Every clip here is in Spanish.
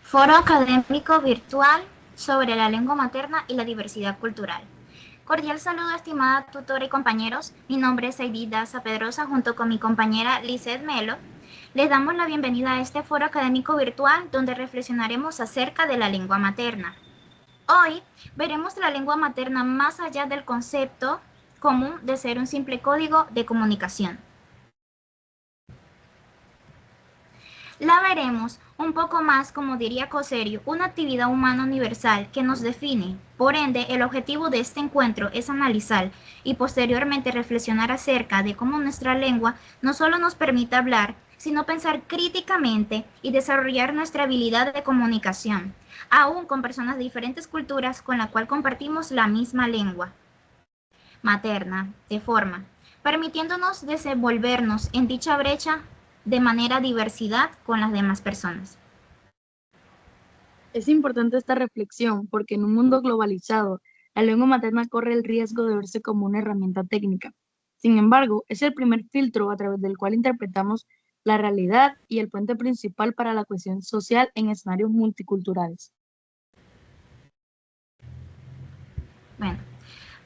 Foro académico virtual sobre la lengua materna y la diversidad cultural. Cordial saludo, estimada tutora y compañeros. Mi nombre es Heidi Daza Pedrosa, junto con mi compañera Lizeth Melo. Les damos la bienvenida a este foro académico virtual donde reflexionaremos acerca de la lengua materna. Hoy veremos la lengua materna más allá del concepto común de ser un simple código de comunicación. La veremos un poco más, como diría Coserio, una actividad humana universal que nos define. Por ende, el objetivo de este encuentro es analizar y posteriormente reflexionar acerca de cómo nuestra lengua no solo nos permite hablar, sino pensar críticamente y desarrollar nuestra habilidad de comunicación, aún con personas de diferentes culturas con la cual compartimos la misma lengua materna, de forma, permitiéndonos desenvolvernos en dicha brecha de manera diversidad con las demás personas. Es importante esta reflexión porque en un mundo globalizado, la lengua materna corre el riesgo de verse como una herramienta técnica. Sin embargo, es el primer filtro a través del cual interpretamos la realidad y el puente principal para la cohesión social en escenarios multiculturales. Bueno,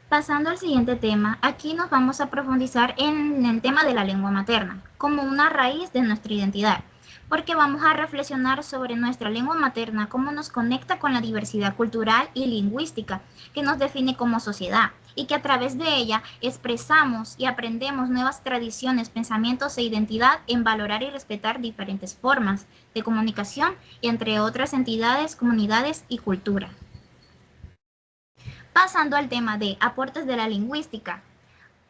pasando al siguiente tema, aquí nos vamos a profundizar en el tema de la lengua materna, como una raíz de nuestra identidad, porque vamos a reflexionar sobre nuestra lengua materna, cómo nos conecta con la diversidad cultural y lingüística que nos define como sociedad, y que a través de ella expresamos y aprendemos nuevas tradiciones, pensamientos e identidad en valorar y respetar diferentes formas de comunicación entre otras entidades, comunidades y culturas. Pasando al tema de aportes de la lingüística,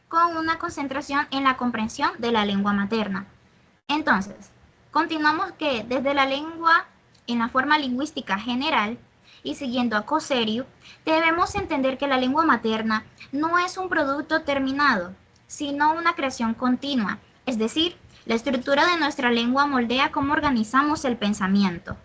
con una concentración en la comprensión de la lengua materna. Entonces, continuamos que desde la lengua en la forma lingüística general y siguiendo a Coserio, debemos entender que la lengua materna no es un producto terminado, sino una creación continua, es decir, la estructura de nuestra lengua moldea cómo organizamos el pensamiento.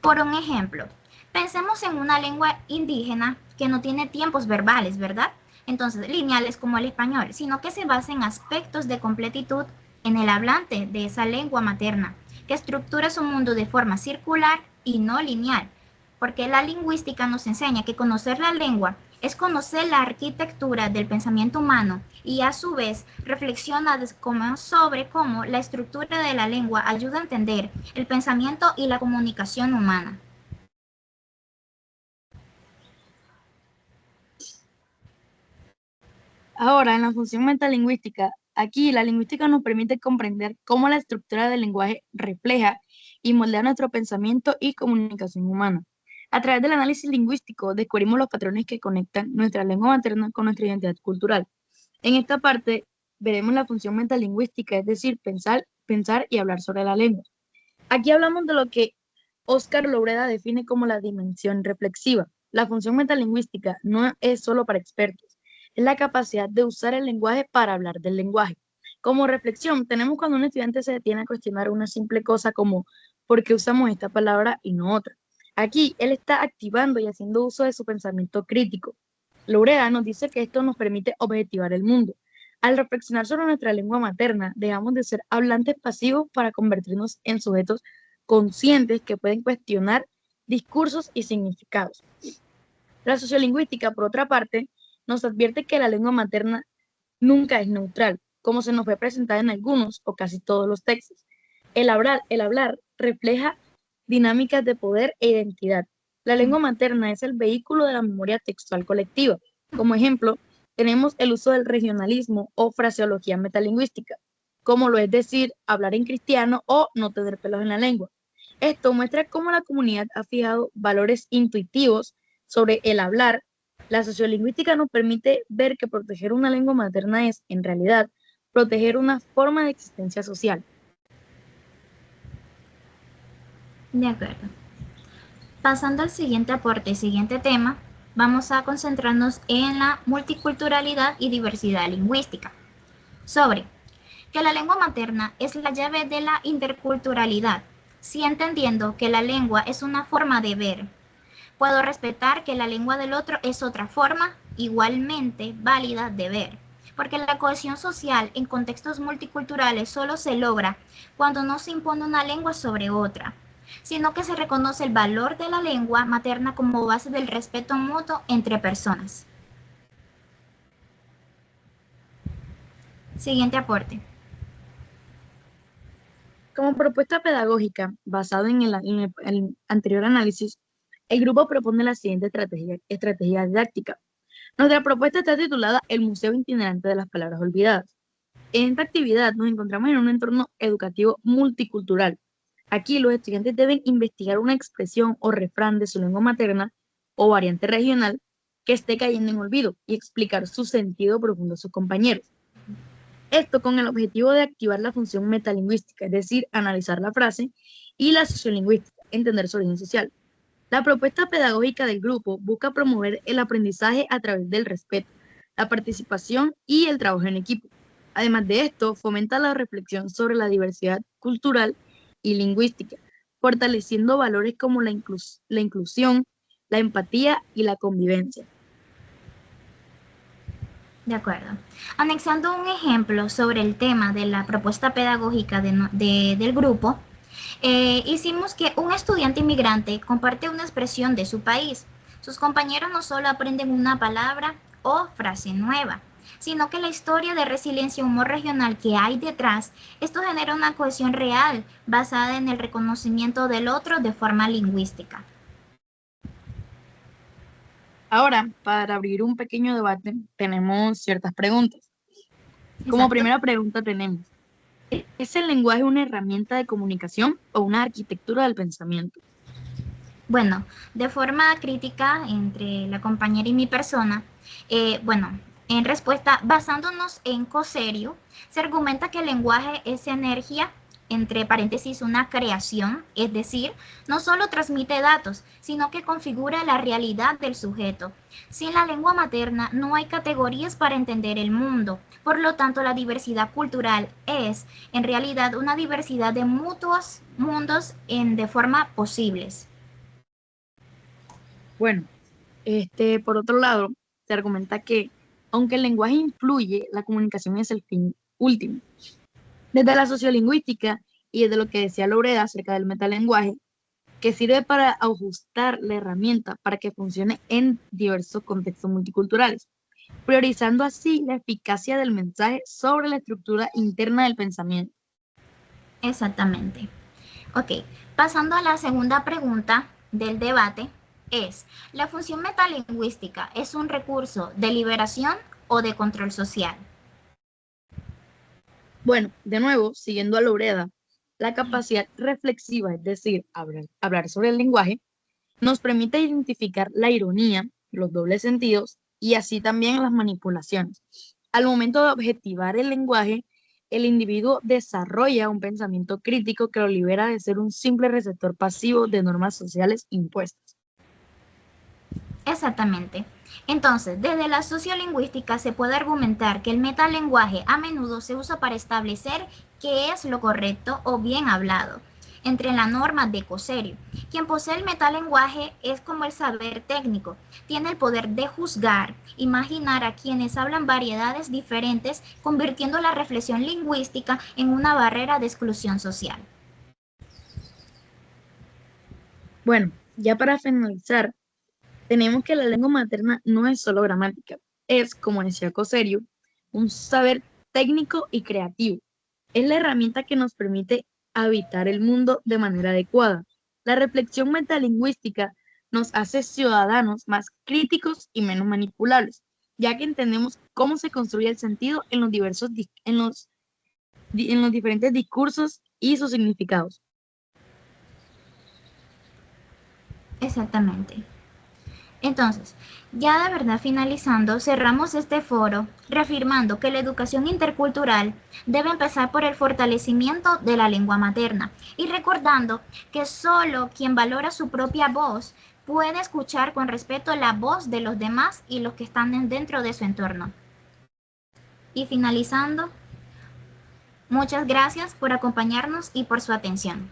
Por un ejemplo, pensemos en una lengua indígena que no tiene tiempos verbales, ¿verdad? Entonces, lineales como el español, sino que se basa en aspectos de completitud en el hablante de esa lengua materna, que estructura su mundo de forma circular y no lineal, porque la lingüística nos enseña que conocer la lengua es conocer la arquitectura del pensamiento humano y a su vez reflexiona sobre cómo la estructura de la lengua ayuda a entender el pensamiento y la comunicación humana. Ahora, en la función metalingüística, aquí la lingüística nos permite comprender cómo la estructura del lenguaje refleja y moldea nuestro pensamiento y comunicación humana. A través del análisis lingüístico descubrimos los patrones que conectan nuestra lengua materna con nuestra identidad cultural. En esta parte veremos la función metalingüística, es decir, pensar y hablar sobre la lengua. Aquí hablamos de lo que Óscar Loureda define como la dimensión reflexiva. La función metalingüística no es solo para expertos, es la capacidad de usar el lenguaje para hablar del lenguaje. Como reflexión, tenemos cuando un estudiante se detiene a cuestionar una simple cosa como ¿por qué usamos esta palabra y no otra? Aquí él está activando y haciendo uso de su pensamiento crítico. Loureda nos dice que esto nos permite objetivar el mundo. Al reflexionar sobre nuestra lengua materna, dejamos de ser hablantes pasivos para convertirnos en sujetos conscientes que pueden cuestionar discursos y significados. La sociolingüística, por otra parte, nos advierte que la lengua materna nunca es neutral, como se nos fue presentada en algunos o casi todos los textos. El hablar refleja dinámicas de poder e identidad. La lengua materna es el vehículo de la memoria textual colectiva. Como ejemplo, tenemos el uso del regionalismo o fraseología metalingüística, como lo es decir, hablar en cristiano o no tener pelos en la lengua. Esto muestra cómo la comunidad ha fijado valores intuitivos sobre el hablar. La sociolingüística nos permite ver que proteger una lengua materna es, en realidad, proteger una forma de existencia social. De acuerdo. Pasando al siguiente aporte y siguiente tema, vamos a concentrarnos en la multiculturalidad y diversidad lingüística. Sobre que la lengua materna es la llave de la interculturalidad, sí entendiendo que la lengua es una forma de ver. Puedo respetar que la lengua del otro es otra forma igualmente válida de ver. porque la cohesión social en contextos multiculturales solo se logra cuando no se impone una lengua sobre otra, sino que se reconoce el valor de la lengua materna como base del respeto mutuo entre personas. Siguiente aporte. Como propuesta pedagógica, basado en el anterior análisis, el grupo propone la siguiente estrategia didáctica. Nuestra propuesta está titulada El Museo Itinerante de las Palabras Olvidadas. En esta actividad nos encontramos en un entorno educativo multicultural. Aquí los estudiantes deben investigar una expresión o refrán de su lengua materna o variante regional que esté cayendo en olvido y explicar su sentido profundo a sus compañeros. Esto con el objetivo de activar la función metalingüística, es decir, analizar la frase, y la sociolingüística, entender su origen social. La propuesta pedagógica del grupo busca promover el aprendizaje a través del respeto, la participación y el trabajo en equipo. Además de esto, fomenta la reflexión sobre la diversidad cultural y lingüística, fortaleciendo valores como la inclusión, la empatía y la convivencia. De acuerdo. Anexando un ejemplo sobre el tema de la propuesta pedagógica del grupo, hicimos que un estudiante inmigrante comparte una expresión de su país. Sus compañeros no solo aprenden una palabra o frase nueva, sino que la historia de resiliencia y humor regional que hay detrás, esto genera una cohesión real basada en el reconocimiento del otro de forma lingüística. Ahora, para abrir un pequeño debate, tenemos ciertas preguntas. Como Exacto. primera pregunta tenemos, ¿es el lenguaje una herramienta de comunicación o una arquitectura del pensamiento? Bueno, de forma crítica entre la compañera y mi persona, bueno, en respuesta, basándonos en Coserio, se argumenta que el lenguaje es energía, entre paréntesis, una creación, es decir, no solo transmite datos, sino que configura la realidad del sujeto. Sin la lengua materna no hay categorías para entender el mundo, por lo tanto la diversidad cultural es, en realidad, una diversidad de mutuos mundos de forma posibles. Bueno, por otro lado, se argumenta que, aunque el lenguaje influye, la comunicación es el fin último. Desde la sociolingüística y desde lo que decía Loureda acerca del metalenguaje, que sirve para ajustar la herramienta para que funcione en diversos contextos multiculturales, priorizando así la eficacia del mensaje sobre la estructura interna del pensamiento. Exactamente. Ok, pasando a la segunda pregunta del debate, es, ¿la función metalingüística es un recurso de liberación o de control social? Bueno, de nuevo, siguiendo a Loureda, la capacidad reflexiva, es decir, hablar sobre el lenguaje, nos permite identificar la ironía, los dobles sentidos y así también las manipulaciones. Al momento de objetivar el lenguaje, el individuo desarrolla un pensamiento crítico que lo libera de ser un simple receptor pasivo de normas sociales impuestas. Exactamente. Entonces, desde la sociolingüística se puede argumentar que el metalenguaje a menudo se usa para establecer qué es lo correcto o bien hablado, entre la norma de Coserio. Quien posee el metalenguaje es como el saber técnico, tiene el poder de juzgar, imaginar a quienes hablan variedades diferentes, convirtiendo la reflexión lingüística en una barrera de exclusión social. Bueno, ya para finalizar, tenemos que la lengua materna no es solo gramática, es, como decía Coserio, un saber técnico y creativo. Es la herramienta que nos permite habitar el mundo de manera adecuada. La reflexión metalingüística nos hace ciudadanos más críticos y menos manipulables, ya que entendemos cómo se construye el sentido en los diferentes discursos y sus significados. Exactamente. Entonces, ya de verdad finalizando, cerramos este foro reafirmando que la educación intercultural debe empezar por el fortalecimiento de la lengua materna y recordando que solo quien valora su propia voz puede escuchar con respeto la voz de los demás y los que están dentro de su entorno. Y finalizando, muchas gracias por acompañarnos y por su atención.